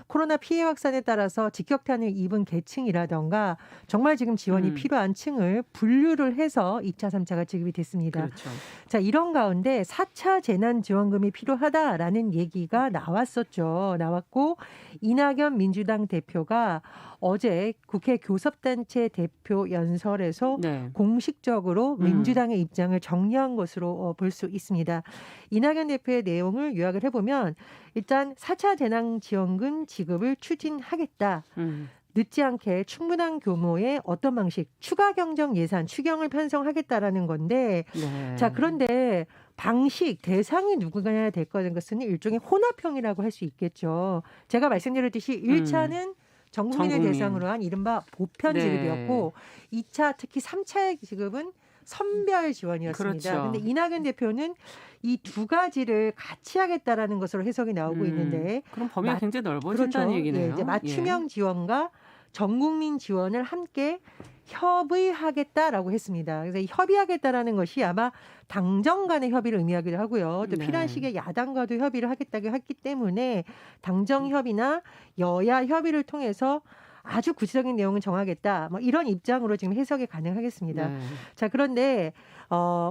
코로나 피해 확산에 따라서 직격탄을 입은 계층이라던가 정말 지금 지원이 필요한 층을 분류를 해서 2차, 3차가 지급이 됐습니다. 그렇죠. 자, 이런 가운데 4차 재난지원금이 필요하다라는 얘기가 나왔고 이낙연 민주당 대표가 어제 국회 교섭단체 대표 연설에서 네. 공식적으로 민주당의 입장을 정리한 것으로 볼 수 있습니다. 이낙연 대표의 내용을 요약을 해보면 일단 4차 재난지원금 지급을 추진하겠다. 늦지 않게 충분한 규모의 어떤 방식, 추가 경정 예산, 추경을 편성하겠다라는 건데 네. 자, 그런데 방식, 대상이 누구가 될 것은 일종의 혼합형이라고 할 수 있겠죠. 제가 말씀드렸듯이 1차는 전 국민을 대상으로 한 이른바 보편 네. 지급이었고 2차 특히 3차의 지급은 선별 지원이었습니다. 그런데 그렇죠. 이낙연 대표는 이 두 가지를 같이 하겠다라는 것으로 해석이 나오고 있는데 그럼 범위가 굉장히 넓어진다는 그렇죠. 얘기네요. 예, 이제 맞춤형 지원과 전 국민 지원을 함께 협의하겠다라고 했습니다. 그래서 이 협의하겠다라는 것이 아마 당정 간의 협의를 의미하기도 하고요. 또 필요한 시기에 야당과도 협의를 하겠다고 했기 때문에 당정 협의나 여야 협의를 통해서 아주 구체적인 내용을 정하겠다. 뭐 이런 입장으로 지금 해석이 가능하겠습니다. 네. 자, 그런데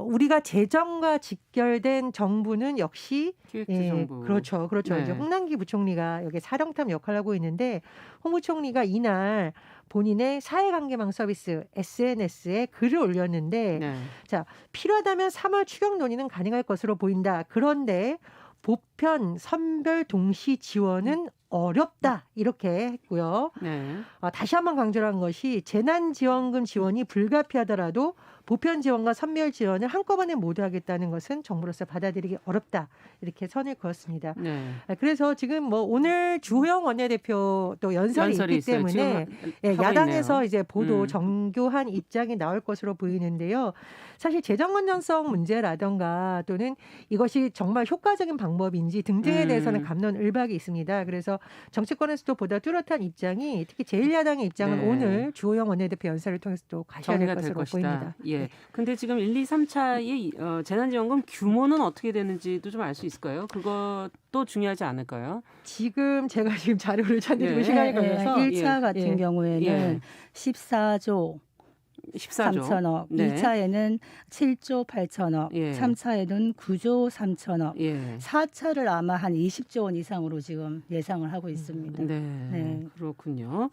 우리가 재정과 직결된 정부는 역시 기획재정부. 그렇죠. 네. 이제 홍남기 부총리가 여기 사령탑 역할을 하고 있는데 홍 부총리가 이날 본인의 사회관계망 서비스 SNS에 글을 올렸는데 네. 자, 필요하다면 3월 추경 논의는 가능할 것으로 보인다. 그런데 보편 선별 동시 지원은 어렵다 이렇게 했고요. 네. 다시 한번 강조한 것이 재난지원금 지원이 불가피하더라도 보편 지원과 선별 지원을 한꺼번에 모두 하겠다는 것은 정부로서 받아들이기 어렵다 이렇게 선을 그었습니다. 네. 그래서 지금 뭐 오늘 주호영 원내대표 또 연설이 있기 있어요. 때문에 지금 야당에서 있네요. 이제 보도 정교한 입장이 나올 것으로 보이는데요. 사실 재정 건전성 문제라던가 또는 이것이 정말 효과적인 방법인지 등등에 대해서는 갑론을박이 있습니다. 그래서 정치권에서도 보다 뚜렷한 입장이 특히 제1야당의 입장은 네. 오늘 주호영 원내대표 연설을 통해서 또 가셔야 될 것으로 보입니다. 예. 근데 지금 1, 2, 3차의 재난지원금 규모는 어떻게 되는지도 좀 알 수 있을까요? 그것도 중요하지 않을까요? 제가 지금 자료를 찾는 시간이 걸려서 1차 같은 경우에는 14조 3천억, 네. 2차에는 7조 8천억, 3차에는 9조 3천억, 4차를 아마 한 20조 원 이상으로 지금 예상을 하고 있습니다. 네. 그렇군요.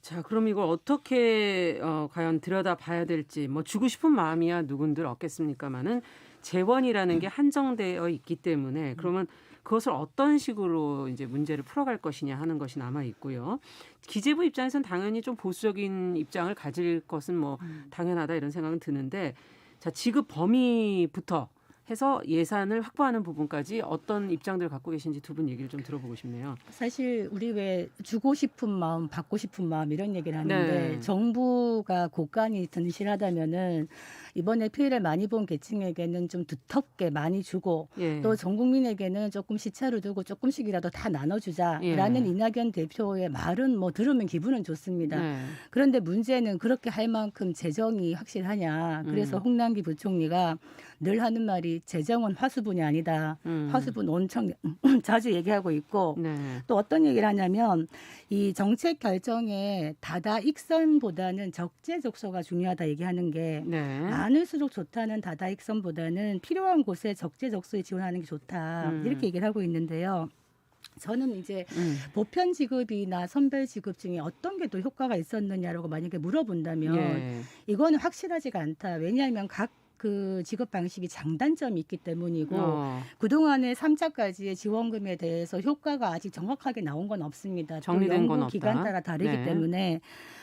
자, 그럼 이걸 어떻게 과연 들여다봐야 될지 뭐 주고 싶은 마음이야 누군들 없겠습니까마는 재원이라는 게 한정되어 있기 때문에 그러면 그것을 어떤 식으로 이제 문제를 풀어갈 것이냐 하는 것이 남아 있고요. 기재부 입장에서는 당연히 좀 보수적인 입장을 가질 것은 뭐 당연하다 이런 생각은 드는데 자, 지급 범위부터 해서 예산을 확보하는 부분까지 어떤 입장들을 갖고 계신지 두 분 얘기를 좀 들어보고 싶네요. 사실 우리 왜 주고 싶은 마음, 받고 싶은 마음 이런 얘기를 하는데 정부가 곳간이 든실하다면은 이번에 피해를 많이 본 계층에게는 좀 두텁게 많이 주고 또 전 국민에게는 조금 시차를 두고 조금씩이라도 다 나눠주자라는 이낙연 대표의 말은 뭐 들으면 기분은 좋습니다. 그런데 문제는 그렇게 할 만큼 재정이 확실하냐. 그래서 홍남기 부총리가 늘 하는 말이 재정은 화수분이 아니다. 화수분 엄청 자주 얘기하고 있고 또 어떤 얘기를 하냐면 이 정책 결정에 다다익선보다는 적재적소가 중요하다 얘기하는 게 많을수록 좋다는 다다익선보다는 필요한 곳에 적재적소에 지원하는 게 좋다. 이렇게 얘기를 하고 있는데요. 저는 이제 보편 지급이나 선별 지급 중에 어떤 게 더 효과가 있었느냐라고 만약에 물어본다면 이거는 확실하지가 않다. 왜냐하면 각 그 지급 방식이 장단점이 있기 때문이고 그동안의 3차까지의 지원금에 대해서 효과가 아직 정확하게 나온 건 없습니다. 정리된 건 없다. 기간 따라 다르기 때문에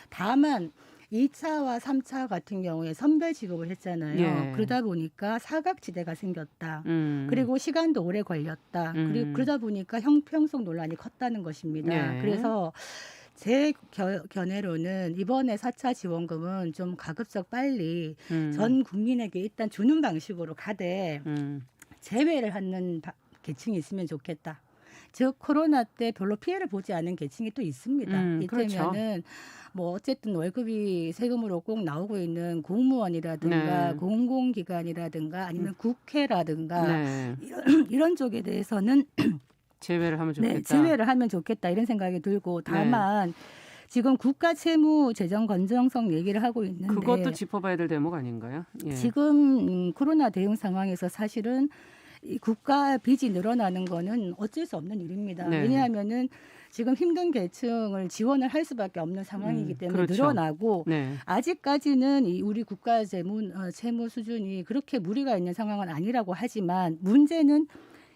다만 2차와 3차 같은 경우에 선별 지급을 했잖아요. 그러다 보니까 사각지대가 생겼다. 그리고 시간도 오래 걸렸다. 그리고 그러다 보니까 형평성 논란이 컸다는 것입니다. 그래서 제 견해로는 이번에 4차 지원금은 좀 가급적 빨리 전 국민에게 일단 주는 방식으로 가되 제외를 하는 계층이 있으면 좋겠다. 즉 코로나 때 별로 피해를 보지 않은 계층이 또 있습니다. 이때면은 뭐 어쨌든 월급이 세금으로 꼭 나오고 있는 공무원이라든가 공공기관이라든가 아니면 국회라든가 이런 쪽에 대해서는 제외를 하면 좋겠다. 네, 제외를 하면 좋겠다 이런 생각이 들고 다만 지금 국가 채무 재정 건전성 얘기를 하고 있는데 그것도 짚어봐야 될 대목 아닌가요? 예. 지금 코로나 대응 상황에서 사실은 이 국가 빚이 늘어나는 거는 어쩔 수 없는 일입니다. 네. 왜냐하면은 지금 힘든 계층을 지원을 할 수밖에 없는 상황이기 때문에 그렇죠. 늘어나고 네. 아직까지는 이 우리 국가 채무 수준이 그렇게 무리가 있는 상황은 아니라고 하지만 문제는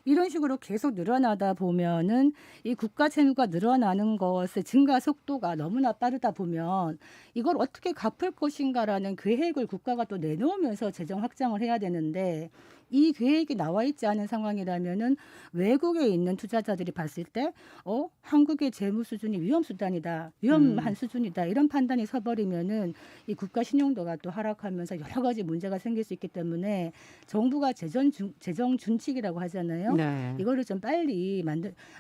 이런 식으로 계속 늘어나다 보면은 이 국가 채무가 늘어나는 것의 증가 속도가 너무나 빠르다 보면 이걸 어떻게 갚을 것인가라는 계획을 국가가 또 내놓으면서 재정 확장을 해야 되는데 이 계획이 나와 있지 않은 상황이라면은 외국에 있는 투자자들이 봤을 때 한국의 재무 수준이 위험 수단이다, 위험한 수준이다 이런 판단이 서버리면은 이 국가 신용도가 또 하락하면서 여러 가지 문제가 생길 수 있기 때문에 정부가 재정 준칙이라고 하잖아요. 네. 이거를 좀 빨리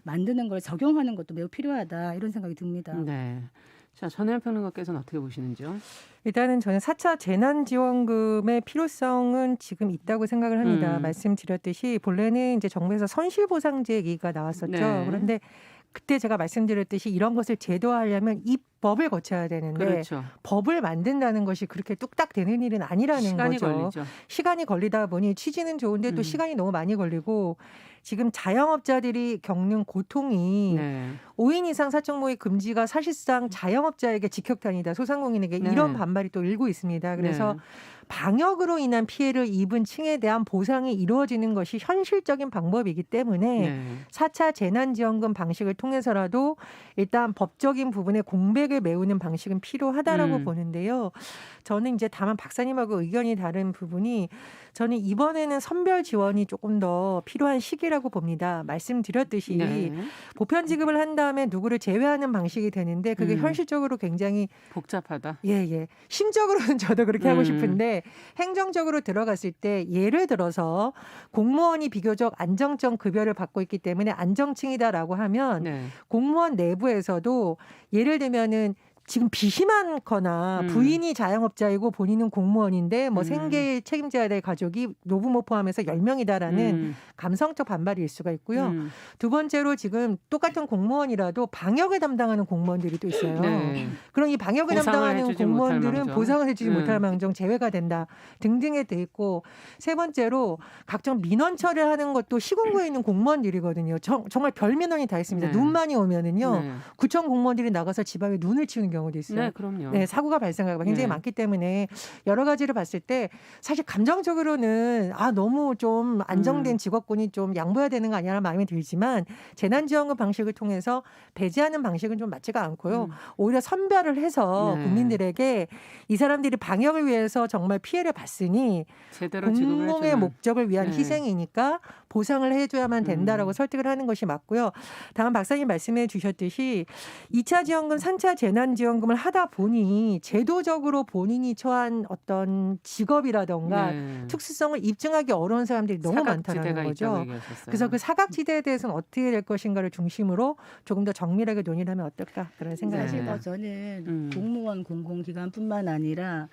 만드는 걸 적용하는 것도 매우 필요하다 이런 생각이 듭니다. 네. 자, 전혜연 평론가께서는 어떻게 보시는지요? 일단은 저는 4차 재난지원금의 필요성은 지금 있다고 생각을 합니다. 말씀드렸듯이 본래는 이제 정부에서 손실보상제 얘기가 나왔었죠. 네. 그런데 그때 제가 말씀드렸듯이 이런 것을 제도화하려면 입법을 거쳐야 되는데 그렇죠. 법을 만든다는 것이 그렇게 뚝딱 되는 일은 아니라는 시간이 거죠. 걸리죠. 시간이 걸리다 보니 취지는 좋은데 또 시간이 너무 많이 걸리고 지금 자영업자들이 겪는 고통이 네. 5인 이상 사적 모임 금지가 사실상 자영업자에게 직격탄이다. 소상공인에게 네. 이런 반발이 또 일고 있습니다. 그래서 네. 방역으로 인한 피해를 입은 층에 대한 보상이 이루어지는 것이 현실적인 방법이기 때문에 네. 4차 재난지원금 방식을 통해서라도 일단 법적인 부분에 공백을 메우는 방식은 필요하다라고 보는데요. 저는 이제 다만 박사님하고 의견이 다른 부분이 저는 이번에는 선별 지원이 조금 더 필요한 시기라고 봅니다. 말씀드렸듯이 네. 보편 지급을 한 다음에 누구를 제외하는 방식이 되는데 그게 현실적으로 굉장히 복잡하다. 예. 심적으로는 저도 그렇게 하고 싶은데 행정적으로 들어갔을 때 예를 들어서 공무원이 비교적 안정적 급여를 받고 있기 때문에 안정층이다라고 하면 네. 공무원 내부에서도 예를 들면은 지금 빚이 많거나 부인이 자영업자이고 본인은 공무원인데 뭐 생계를 책임져야 될 가족이 노부모 포함해서 10명이다라는 감성적 반발일 수가 있고요. 두 번째로 지금 똑같은 공무원이라도 방역을 담당하는 공무원들이 또 있어요. 네. 그럼 이 방역을 보상을 담당하는 해주지 못할 공무원들은 망정. 보상을 해주지 못할 망정 제외가 된다 등등에 돼 있고 세 번째로 각종 민원 처리를 하는 것도 시군구에 있는 공무원들이거든요. 정말 별 민원이 다 있습니다. 네. 눈만이 오면은요. 네. 구청 공무원들이 나가서 집 앞에 눈을 치우는 경우도 있어요. 네, 그럼요. 네, 사고가 발생하고 굉장히 네. 많기 때문에 여러 가지를 봤을 때 사실 감정적으로는 너무 좀 안정된 직업군이 좀 양보해야 되는 거 아니냐는 마음이 들지만 재난지원금 방식을 통해서 배제하는 방식은 좀 맞지가 않고요. 오히려 선별을 해서 네. 국민들에게 이 사람들이 방역을 위해서 정말 피해를 봤으니 제대로 지급을 공공의 해주는. 목적을 위한 네. 희생이니까 보상을 해줘야만 된다라고 설득을 하는 것이 맞고요. 다만 박사님 말씀해 주셨듯이 2차 지원금, 3차 재난지원금을 하다 보니 제도적으로 본인이 처한 어떤 직업이라던가 네. 특수성을 입증하기 어려운 사람들이 너무 사각지대가 많다는 거죠. 있다고 얘기하셨어요. 그래서 그 사각지대에 대해서는 어떻게 될 것인가를 중심으로 조금 더 정밀하게 논의를 하면 어떨까 그런 생각이 사실 듭니다. 저는 공무원 공공기관뿐만 아니라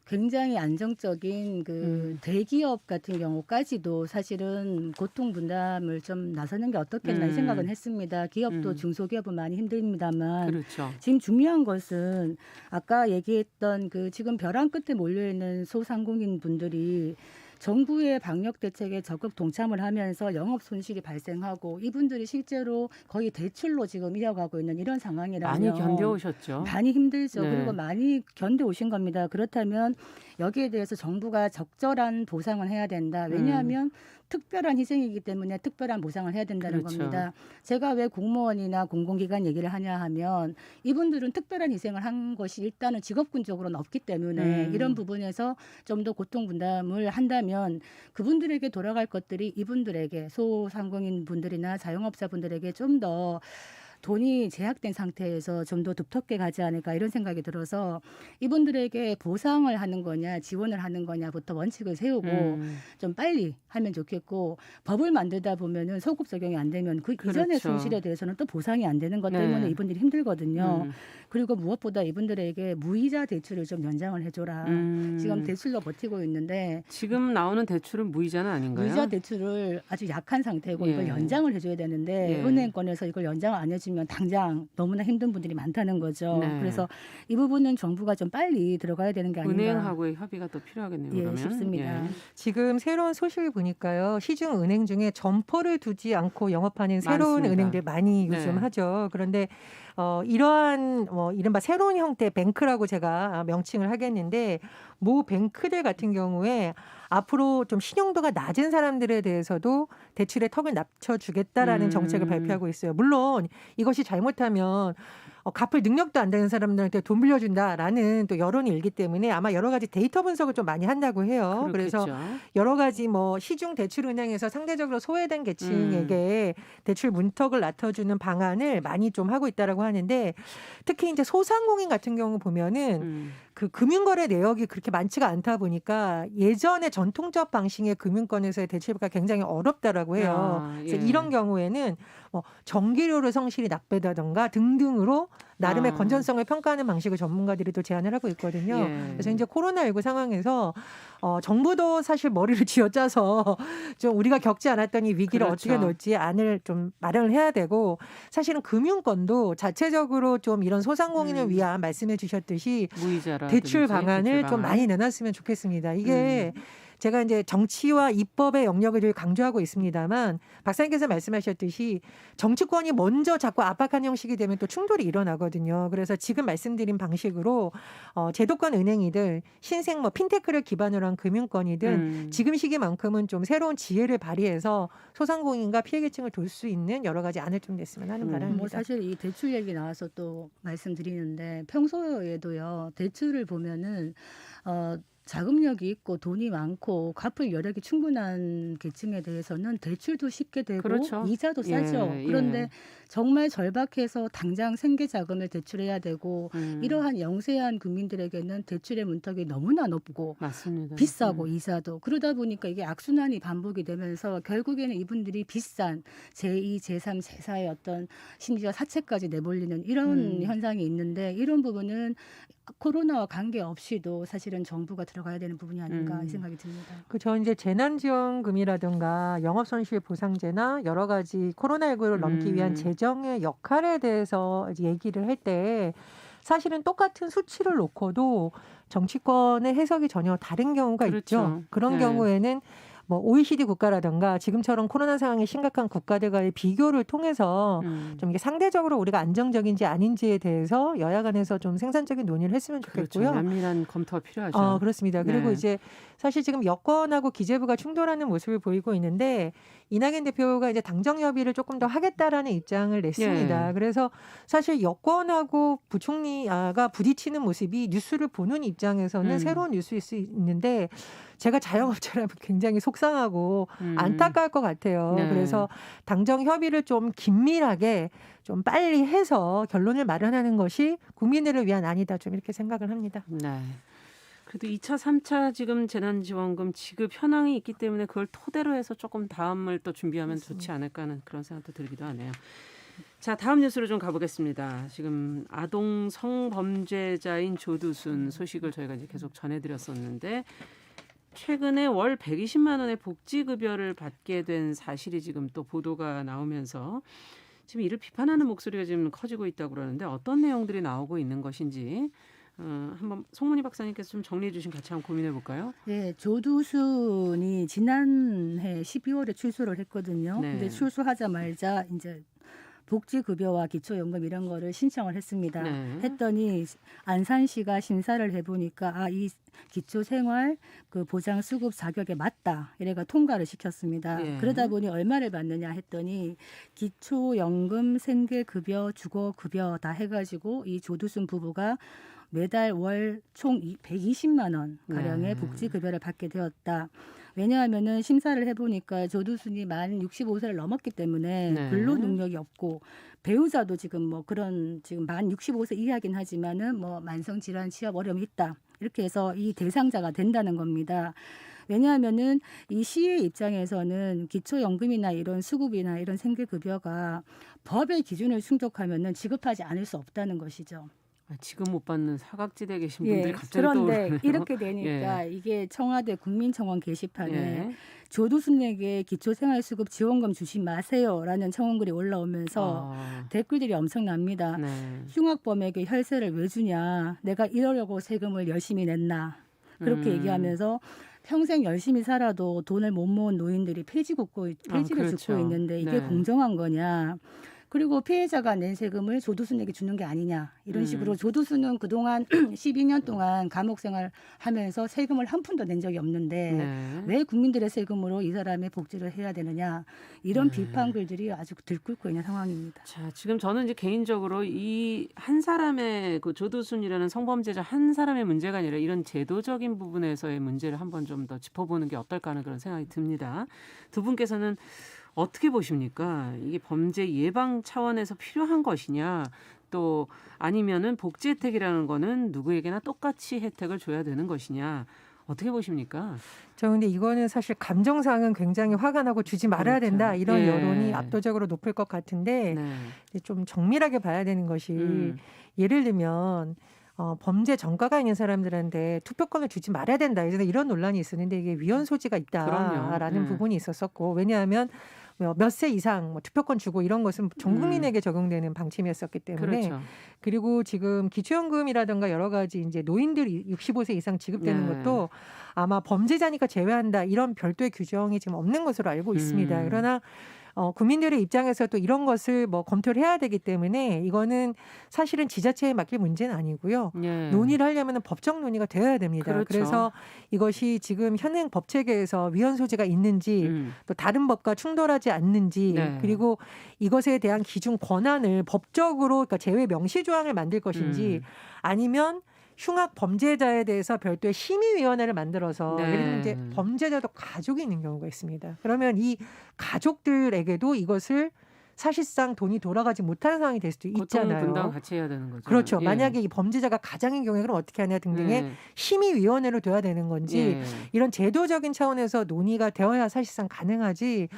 굉장히 안정적인 그 대기업 같은 경우까지도 사실은 고통 분담을 좀 나서는 게 어떻겠나 이 생각은 했습니다. 기업도 중소기업은 많이 힘듭니다만 그렇죠. 지금 중요한 것은 아까 얘기했던 그 지금 벼랑 끝에 몰려 있는 소상공인 분들이 정부의 방역 대책에 적극 동참을 하면서 영업 손실이 발생하고 이분들이 실제로 거의 대출로 지금 이어가고 있는 이런 상황이라면 많이 견뎌오셨죠. 많이 힘들죠. 네. 그리고 많이 견뎌오신 겁니다. 그렇다면 여기에 대해서 정부가 적절한 보상을 해야 된다. 왜냐하면 특별한 희생이기 때문에 특별한 보상을 해야 된다는 그렇죠. 겁니다. 제가 왜 공무원이나 공공기관 얘기를 하냐 하면 이분들은 특별한 희생을 한 것이 일단은 직업군적으로는 없기 때문에 이런 부분에서 좀 더 고통 분담을 한다면 그분들에게 돌아갈 것들이 이분들에게 소상공인 분들이나 자영업자 분들에게 좀 더 돈이 제약된 상태에서 좀 더 두텁게 가지 않을까 이런 생각이 들어서 이분들에게 보상을 하는 거냐 지원을 하는 거냐부터 원칙을 세우고 좀 빨리 하면 좋겠고 법을 만들다 보면은 소급 적용이 안 되면 그 이전의 그렇죠. 손실에 대해서는 또 보상이 안 되는 것 네. 때문에 이분들이 힘들거든요. 음. 그리고 무엇보다 이분들에게 무이자 대출을 좀 연장을 해줘라. 지금 대출로 버티고 있는데 지금 나오는 대출은 무이자는 아닌가요? 무이자 대출을 아주 약한 상태고 예. 이걸 연장을 해줘야 되는데 예. 은행권에서 이걸 연장을 안 해주면 당장 너무나 힘든 분들이 많다는 거죠. 네. 그래서 이 부분은 정부가 좀 빨리 들어가야 되는 게 아닌가. 은행하고의 협의가 또 필요하겠네요. 예, 그러면. 싶습니다. 예. 지금 새로운 소식을 보니까요. 시중 은행 중에 점포를 두지 않고 영업하는 새로운 많습니다. 은행들 많이 요즘 네. 하죠. 그런데 이러한 이른바 새로운 형태의 뱅크라고 제가 명칭을 하겠는데 모 뱅크들 같은 경우에 앞으로 좀 신용도가 낮은 사람들에 대해서도 대출의 턱을 낮춰주겠다라는 정책을 발표하고 있어요. 물론 이것이 잘못하면 갚을 능력도 안 되는 사람들한테 돈 빌려준다라는 또 여론이 일기 때문에 아마 여러 가지 데이터 분석을 좀 많이 한다고 해요. 그래서 그렇겠죠. 여러 가지 시중 대출은행에서 상대적으로 소외된 계층에게 대출 문턱을 낮춰주는 방안을 많이 좀 하고 있다라고 하는데 특히 이제 소상공인 같은 경우 보면은 그 금융거래 내역이 그렇게 많지가 않다 보니까 예전의 전통적 방식의 금융권에서의 대출가 굉장히 어렵다라고 해요. 아, 그래서 예. 이런 경우에는 전기료를 성실히 납부하다던가 등등으로 나름의 건전성을 평가하는 방식을 전문가들이 또 제안을 하고 있거든요. 예. 그래서 이제 코로나19 상황에서 정부도 사실 머리를 쥐어짜서 좀 우리가 겪지 않았던 이 위기를 그렇죠. 어떻게 놓을지 안을 좀 마련을 해야 되고 사실은 금융권도 자체적으로 좀 이런 소상공인을 위한 말씀해 주셨듯이 무이자라든지 대출 방안을 대출 좀 방안. 많이 내놨으면 좋겠습니다. 이게 제가 이제 정치와 입법의 영역을 늘 강조하고 있습니다만 박사님께서 말씀하셨듯이 정치권이 먼저 자꾸 압박하는 형식이 되면 또 충돌이 일어나거든요. 그래서 지금 말씀드린 방식으로 제도권 은행이들 신생 핀테크를 기반으로 한 금융권이든 지금 시기만큼은 좀 새로운 지혜를 발휘해서 소상공인과 피해계층을 돌 수 있는 여러 가지 안을 좀 냈으면 하는 바람입니다. 사실 이 대출 얘기 나와서 또 말씀드리는데 평소에도요 대출을 보면은 자금력이 있고 돈이 많고 갚을 여력이 충분한 계층에 대해서는 대출도 쉽게 되고 그렇죠. 이자도 싸죠. 예, 그런데 예. 정말 절박해서 당장 생계 자금을 대출해야 되고 이러한 영세한 국민들에게는 대출의 문턱이 너무나 높고 맞습니다. 비싸고 이자도 그러다 보니까 이게 악순환이 반복이 되면서 결국에는 이분들이 비싼 제2, 제3, 제4의 어떤 심지어 사채까지 내몰리는 이런 현상이 있는데 이런 부분은 코로나와 관계없이도 사실은 정부가 들어가야 되는 부분이 아닌가 이 생각이 듭니다. 저 이제 재난지원금이라든가 영업손실보상제나 여러 가지 코로나19를 넘기 위한 재정의 역할에 대해서 이제 얘기를 할 때 사실은 똑같은 수치를 놓고도 정치권의 해석이 전혀 다른 경우가 그렇죠. 있죠. 그런 네. 경우에는 OECD 국가라든가 지금처럼 코로나 상황이 심각한 국가들과의 비교를 통해서 좀 이게 상대적으로 우리가 안정적인지 아닌지에 대해서 여야 간에서 좀 생산적인 논의를 했으면 그렇죠. 좋겠고요. 면밀한 검토가 필요하죠. 그렇습니다. 그리고 네. 이제 사실 지금 여권하고 기재부가 충돌하는 모습을 보이고 있는데 이낙연 대표가 이제 당정 협의를 조금 더 하겠다라는 입장을 냈습니다. 예. 그래서 사실 여권하고 부총리가 부딪히는 모습이 뉴스를 보는 입장에서는 새로운 뉴스일 수 있는데 제가 자영업자라면 굉장히 속상하고 안타까울 것 같아요. 네. 그래서 당정 협의를 좀 긴밀하게 좀 빨리 해서 결론을 마련하는 것이 국민들을 위한 안이다. 좀 이렇게 생각을 합니다. 네. 그래도 2차, 3차 지금 재난지원금 지급 현황이 있기 때문에 그걸 토대로 해서 조금 다음을 또 준비하면 좋지 않을까 하는 그런 생각도 들기도 하네요. 자, 다음 뉴스로 좀 가보겠습니다. 지금 아동 성범죄자인 조두순 소식을 저희가 이제 계속 전해드렸었는데 최근에 월 120만 원의 복지급여를 받게 된 사실이 지금 또 보도가 나오면서 지금 이를 비판하는 목소리가 지금 커지고 있다고 그러는데 어떤 내용들이 나오고 있는 것인지 한번 송문희 박사님께서 좀 정리해 주신 같이 한번 고민해 볼까요? 네, 조두순이 지난해 12월에 출소를 했거든요. 네. 근데 출소하자마자 이제 복지급여와 기초연금 이런 거를 신청을 했습니다. 네. 했더니 안산시가 심사를 해보니까 이 기초생활 그 보장 수급 자격에 맞다 이래가 통과를 시켰습니다. 예. 그러다 보니 얼마를 받느냐 했더니 기초연금, 생계급여, 주거급여 다 해가지고 이 조두순 부부가 매달 월 총 120만 원 가량의 네. 복지급여를 받게 되었다. 왜냐하면은 심사를 해보니까 조두순이 만 65세를 넘었기 때문에 네. 근로 능력이 없고 배우자도 지금 뭐 그런 지금 만 65세 이하긴 하지만은 뭐 만성 질환 취업 어려움이 있다. 이렇게 해서 이 대상자가 된다는 겁니다. 왜냐하면은 이 시의 입장에서는 기초연금이나 이런 수급이나 이런 생계급여가 법의 기준을 충족하면은 지급하지 않을 수 없다는 것이죠. 지금 못 받는 사각지대에 계신 분들이 갑자기 그런데 떠오르네요. 이렇게 되니까 예. 이게 청와대 국민청원 게시판에 예. 조두순에게 기초생활수급 지원금 주지 마세요라는 청원글이 올라오면서 댓글들이 엄청납니다. 네. 흉악범에게 혈세를 왜 주냐? 내가 이러려고 세금을 열심히 냈나? 그렇게 얘기하면서 평생 열심히 살아도 돈을 못 모은 노인들이 폐지를 그렇죠. 죽고 있는데 이게 네. 공정한 거냐? 그리고 피해자가 낸 세금을 조두순에게 주는 게 아니냐 이런 식으로 조두순은 그동안 12년 동안 감옥 생활하면서 세금을 한 푼도 낸 적이 없는데 네. 왜 국민들의 세금으로 이 사람의 복지를 해야 되느냐 이런 네. 비판 글들이 아주 들끓고 있는 상황입니다. 자, 지금 저는 이제 개인적으로 이 한 사람의 그 조두순이라는 성범죄자 한 사람의 문제가 아니라 이런 제도적인 부분에서의 문제를 한번 좀 더 짚어보는 게 어떨까 하는 그런 생각이 듭니다. 두 분께서는 어떻게 보십니까? 이게 범죄 예방 차원에서 필요한 것이냐? 또 아니면은 복지 혜택이라는 거는 누구에게나 똑같이 혜택을 줘야 되는 것이냐? 어떻게 보십니까? 저 근데 이거는 사실 감정상은 굉장히 화가 나고 주지 말아야 그렇죠. 된다 이런 예. 여론이 압도적으로 높을 것 같은데 네. 좀 정밀하게 봐야 되는 것이 음. 예를 들면 범죄 전과가 있는 사람들한테 투표권을 주지 말아야 된다 이런 논란이 있었는데 이게 위헌 소지가 있다라는 그럼요. 부분이 있었었고 왜냐하면 몇 세 이상 투표권 주고 이런 것은 전 국민에게 적용되는 방침이었었기 때문에 그렇죠. 그리고 지금 기초연금이라든가 여러 가지 이제 노인들이 65세 이상 지급되는 네. 것도 아마 범죄자니까 제외한다 이런 별도의 규정이 지금 없는 것으로 알고 있습니다. 그러나 국민들의 입장에서 또 이런 것을 뭐 검토를 해야 되기 때문에 이거는 사실은 지자체에 맡길 문제는 아니고요. 예. 논의를 하려면 법적 논의가 되어야 됩니다. 그렇죠. 그래서 이것이 지금 현행 법 체계에서 위헌 소지가 있는지 또 다른 법과 충돌하지 않는지 네. 그리고 이것에 대한 기준 권한을 법적으로 그러니까 제외 명시 조항을 만들 것인지 아니면 흉악 범죄자에 대해서 별도의 심의위원회를 만들어서 네. 예를 들면 이제 범죄자도 가족이 있는 경우가 있습니다. 그러면 이 가족들에게도 이것을 사실상 돈이 돌아가지 못하는 상황이 될 수도 고통 있잖아요. 분담 같이 해야 되는 거죠. 그렇죠. 예. 만약에 이 범죄자가 가장인 경우에 그럼 어떻게 하냐 등등의 네. 심의위원회로 둬야 되는 건지 예. 이런 제도적인 차원에서 논의가 되어야 사실상 가능하지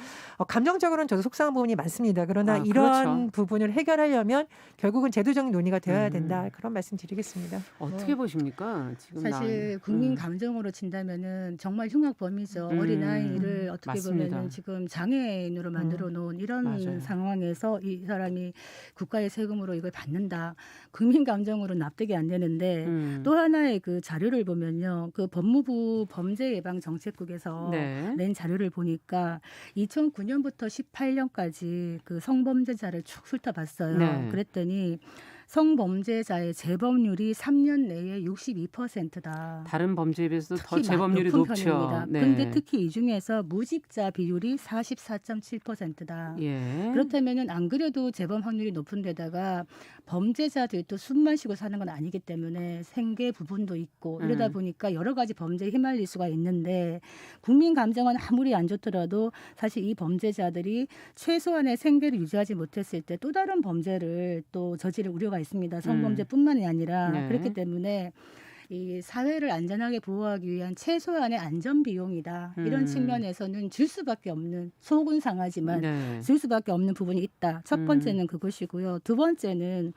감정적으로는 저도 속상한 부분이 많습니다. 그러나 이런 그렇죠. 부분을 해결하려면 결국은 제도적인 논의가 되어야 된다. 그런 말씀 드리겠습니다. 어떻게 보십니까? 지금 사실 국민 감정으로 친다면은 정말 흉악범이죠. 어린아이를 어떻게 맞습니다. 보면은 지금 장애인으로 만들어 놓은 이런 맞아요. 상황에서 이 사람이 국가의 세금으로 이걸 받는다. 국민 감정으로 납득이 안 되는데 또 하나의 그 자료를 보면요. 그 법무부 범죄예방정책국에서 네. 낸 자료를 보니까 2009년부터 18년까지 그 성범죄자를 쭉 훑어봤어요. 네. 그랬더니 성범죄자의 재범률이 3년 내에 62%다. 다른 범죄에 비해서 더 특히 재범률이 높은 높죠. 편입니다. 네. 근데 특히 이 중에서 무직자 비율이 44.7%다. 예. 그렇다면은 안 그래도 재범 확률이 높은 데다가 범죄자들도 숨만 쉬고 사는 건 아니기 때문에 생계 부분도 있고 이러다 보니까 여러 가지 범죄에 휘말릴 수가 있는데 국민 감정은 아무리 안 좋더라도 사실 이 범죄자들이 최소한의 생계를 유지하지 못했을 때 또 다른 범죄를 또 저지를 우려가 있습니다. 성범죄뿐만이 아니라 네. 그렇기 때문에 이 사회를 안전하게 보호하기 위한 최소한의 안전 비용이다. 이런 측면에서는 줄 수밖에 없는 속은 상하지만 네. 줄 수밖에 없는 부분이 있다. 첫 번째는 그것이고요. 두 번째는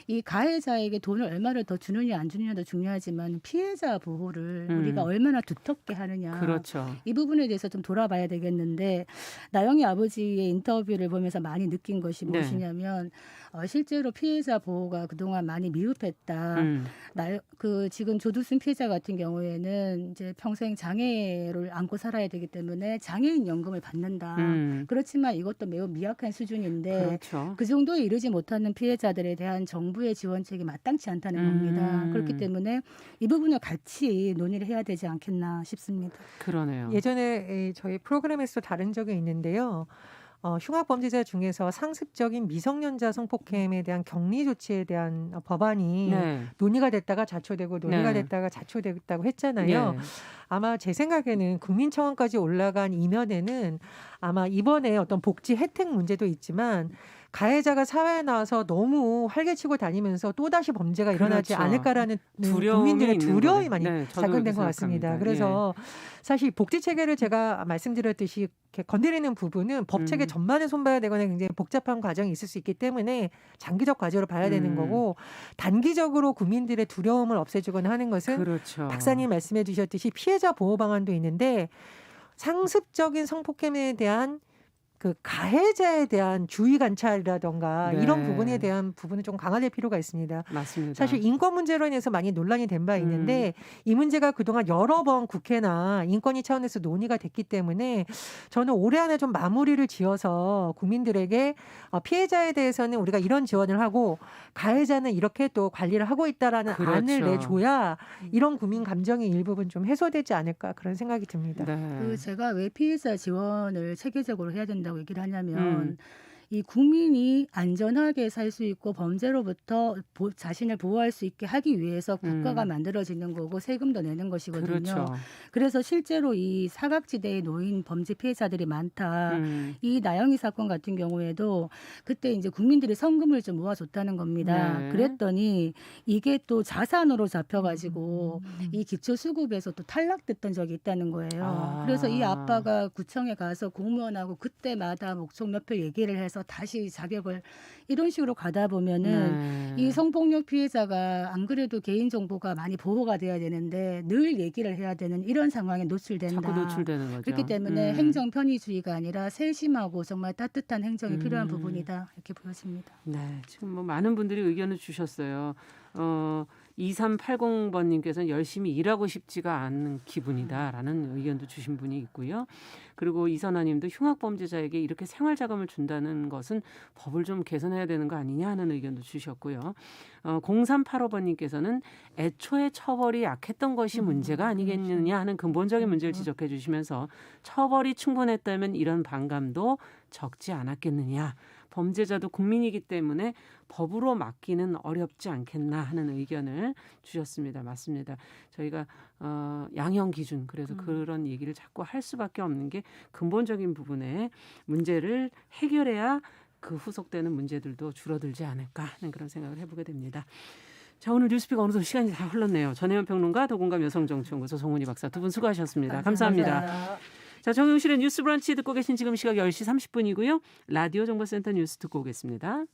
이 가해자에게 돈을 얼마를 더 주느냐 안 주느냐도 중요하지만 피해자 보호를 우리가 얼마나 두텁게 하느냐. 그렇죠. 이 부분에 대해서 좀 돌아봐야 되겠는데 나영이 아버지의 인터뷰를 보면서 많이 느낀 것이 네. 무엇이냐면 실제로 피해자 보호가 그동안 많이 미흡했다. 지금 조두순 피해자 같은 경우에는 이제 평생 장애를 안고 살아야 되기 때문에 장애인 연금을 받는다. 그렇지만 이것도 매우 미약한 수준인데 그렇죠. 그 정도에 이르지 못하는 피해자들에 대한 정부의 지원책이 마땅치 않다는 겁니다. 그렇기 때문에 이 부분을 같이 논의를 해야 되지 않겠나 싶습니다. 그러네요. 예전에 저희 프로그램에서 다른 적이 있는데요. 흉악범죄자 중에서 상습적인 미성년자 성폭행에 대한 격리 조치에 대한 법안이 네. 논의가 됐다가 자초되고 논의가 네. 됐다가 자초됐다고 했잖아요. 예. 아마 제 생각에는 국민청원까지 올라간 이면에는 아마 이번에 어떤 복지 혜택 문제도 있지만 가해자가 사회에 나와서 너무 활개치고 다니면서 또다시 범죄가 일어나지 그렇죠. 않을까라는 두려움이 국민들의 있는 두려움이 거네. 많이 네, 저도 작용된 그렇게 것 같습니다. 생각합니다. 그래서 사실 복지 체계를 제가 말씀드렸듯이 이렇게 건드리는 부분은 법 체계 전반을 손봐야 되거나 굉장히 복잡한 과정이 있을 수 있기 때문에 장기적 과제로 봐야 되는 거고 단기적으로 국민들의 두려움을 없애주거나 하는 것은 그렇죠. 박사님 말씀해 주셨듯이 피해자 보호 방안도 있는데 상습적인 성폭행에 대한 그 가해자에 대한 주의 관찰이라던가 네. 이런 부분에 대한 부분은 좀 강화될 필요가 있습니다. 맞습니다. 사실 인권 문제로 인해서 많이 논란이 된 바 있는데 이 문제가 그동안 여러 번 국회나 인권위 차원에서 논의가 됐기 때문에 저는 올해 안에 좀 마무리를 지어서 국민들에게 피해자에 대해서는 우리가 이런 지원을 하고 가해자는 이렇게 또 관리를 하고 있다라는 그렇죠. 안을 내줘야 이런 국민 감정이 일부분 좀 해소되지 않을까 그런 생각이 듭니다. 네. 제가 왜 피해자 지원을 체계적으로 해야 된다고 얘기를 하냐면 이 국민이 안전하게 살 수 있고 범죄로부터 자신을 보호할 수 있게 하기 위해서 국가가 만들어지는 거고 세금도 내는 것이거든요. 그렇죠. 그래서 실제로 이 사각지대에 놓인 범죄 피해자들이 많다. 이 나영희 사건 같은 경우에도 그때 이제 국민들이 성금을 좀 모아줬다는 겁니다. 네. 그랬더니 이게 또 자산으로 잡혀가지고 이 기초수급에서 또 탈락됐던 적이 있다는 거예요. 그래서 이 아빠가 구청에 가서 공무원하고 그때마다 목청 몇 표 얘기를 해서 다시 자격을 이런 식으로 가다 보면은 이 성폭력 피해자가 안 그래도 개인정보가 많이 보호가 돼야 되는데 늘 얘기를 해야 되는 이런 상황에 노출된다. 자꾸 노출되는 거죠. 그렇기 때문에 행정 편의주의가 아니라 세심하고 정말 따뜻한 행정이 필요한 부분이다. 이렇게 보여집니다. 네, 지금 뭐 많은 분들이 의견을 주셨어요. 2380번님께서는 열심히 일하고 싶지가 않은 기분이다라는 의견도 주신 분이 있고요. 그리고 이선아님도 흉악범죄자에게 이렇게 생활자금을 준다는 것은 법을 좀 개선해야 되는 거 아니냐 하는 의견도 주셨고요. 0385번님께서는 애초에 처벌이 약했던 것이 문제가 아니겠느냐 하는 근본적인 문제를 지적해 주시면서 처벌이 충분했다면 이런 반감도 적지 않았겠느냐. 범죄자도 국민이기 때문에 법으로 막기는 어렵지 않겠나 하는 의견을 주셨습니다. 맞습니다. 저희가 양형 기준 그래서 그런 얘기를 자꾸 할 수밖에 없는 게 근본적인 부분에 문제를 해결해야 그 후속되는 문제들도 줄어들지 않을까 하는 그런 생각을 해보게 됩니다. 자, 오늘 뉴스픽 어느덧 시간이 다 흘렀네요. 전혜연 평론가, 도공감 여성정치연구소 송은희 박사 두 분 수고하셨습니다. 감사합니다. 자, 정용실의 뉴스 브런치 듣고 계신 지금 시각 10시 30분이고요. 라디오 정보센터 뉴스 듣고 오겠습니다.